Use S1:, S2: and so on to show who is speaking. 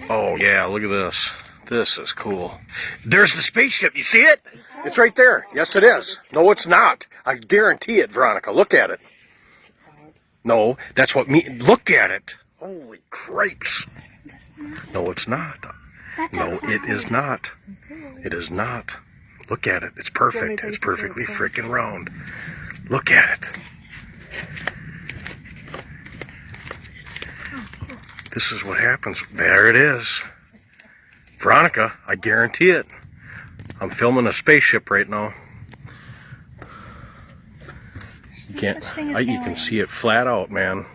S1: Oh yeah, look at this. This is cool. There's the spaceship. You see it? It's right there. Yes, it is. No, it's not. I guarantee it, Veronica. Look at it. No, that's what me. Look at it. Holy cripes. No, it's not. No, it is not. It is not. Look at it. It's perfect. It's perfectly freaking round. Look at it. This is what happens. There it is. Veronica, I guarantee it. I'm filming a spaceship right now. You can't. You can see it flat out, man.